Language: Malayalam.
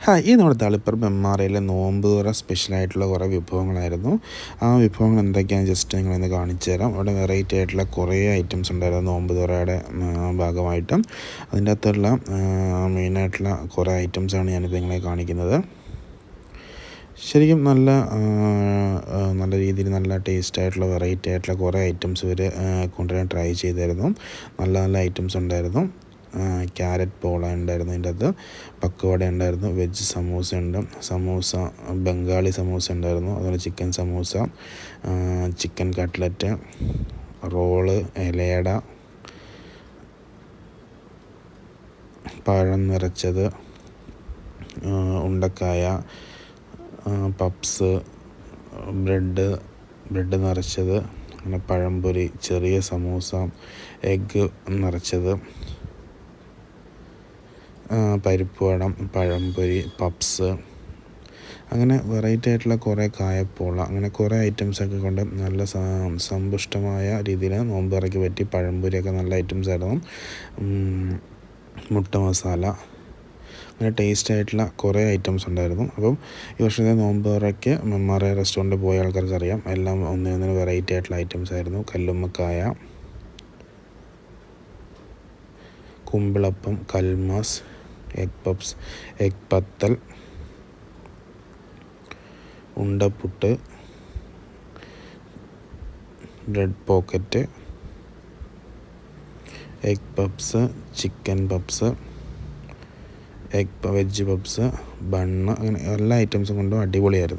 ഹായ്, ഈ നമ്മുടെ തളിപ്പറമ്പ് മെമ്മാറയിലെ നോമ്പ് തുറ സ്പെഷ്യലായിട്ടുള്ള കുറേ വിഭവങ്ങളായിരുന്നു. ആ വിഭവങ്ങൾ എന്തൊക്കെയാണെന്ന് ജസ്റ്റ് നിങ്ങളൊന്ന് കാണിച്ചു തരാം. അവിടെ വെറൈറ്റി ആയിട്ടുള്ള കുറേ ഐറ്റംസ് ഉണ്ടായിരുന്നു നോമ്പ് തുറയുടെ ഭാഗമായിട്ടും. അതിൻ്റെ അകത്തുള്ള മെയിനായിട്ടുള്ള കുറേ ഐറ്റംസാണ് ഞാനിപ്പോൾ നിങ്ങളെ കാണിക്കുന്നത്. ശരിക്കും നല്ല രീതിയിൽ നല്ല ടേസ്റ്റ് ആയിട്ടുള്ള വെറൈറ്റി ആയിട്ടുള്ള കുറേ ഐറ്റംസ് ഇവർ കൊണ്ടുവരാൻ ട്രൈ ചെയ്തായിരുന്നു. നല്ല ഐറ്റംസ് ഉണ്ടായിരുന്നു. ക്യാരറ്റ് പോള ഉണ്ടായിരുന്നു, അതിൻ്റെ അകത്ത് പക്കവട ഉണ്ടായിരുന്നു, വെജ് സമൂസ ഉണ്ട്, സമൂസ ബംഗാളി സമൂസ ഉണ്ടായിരുന്നു, അതുപോലെ chicken samosa, chicken cutlet, roll, ഇലയട, പഴം നിറച്ചത്, ഉണ്ടക്കായ, പപ്സ്, ബ്രെഡ് നിറച്ചത്, അങ്ങനെ പഴംപൊരി, ചെറിയ സമൂസ, എഗ്ഗ് നിറച്ചത്, പരിപ്പ് വട, പഴംപൊരി, പപ്സ്, അങ്ങനെ വെറൈറ്റി ആയിട്ടുള്ള കുറേ കായപ്പോള, അങ്ങനെ കുറേ ഐറ്റംസൊക്കെ കൊണ്ട് നല്ല സമ്പുഷ്ടമായ രീതിയിൽ നോമ്പ് തുറയ്ക്ക് പറ്റി. പഴംപൊരിയൊക്കെ നല്ല ഐറ്റംസ് ആയിരുന്നു. മുട്ട മസാല, അങ്ങനെ ടേസ്റ്റ് ആയിട്ടുള്ള കുറേ ഐറ്റംസ് ഉണ്ടായിരുന്നു. അപ്പം ഈ വർഷത്തെ നോമ്പ് തുറയ്ക്ക് മെമ്മാറ റെസ്റ്റോറൻറ്റിൽ പോയ ആൾക്കാർക്ക് അറിയാം, എല്ലാം ഒന്നിനൊന്നിന് വെറൈറ്റി ആയിട്ടുള്ള ഐറ്റംസ് ആയിരുന്നു. കല്ലുമ്മക്കായ, കുമ്പിളപ്പം, കൽമാസ്, എഗ് പപ്സ്, എഗ് പത്തൽ, ഉണ്ടപ്പുട്ട്, bread pocket, egg puffs, chicken puffs, veg puffs, bun, അങ്ങനെ എല്ലാ ഐറ്റംസും കൊണ്ടും അടിപൊളിയായിരുന്നു.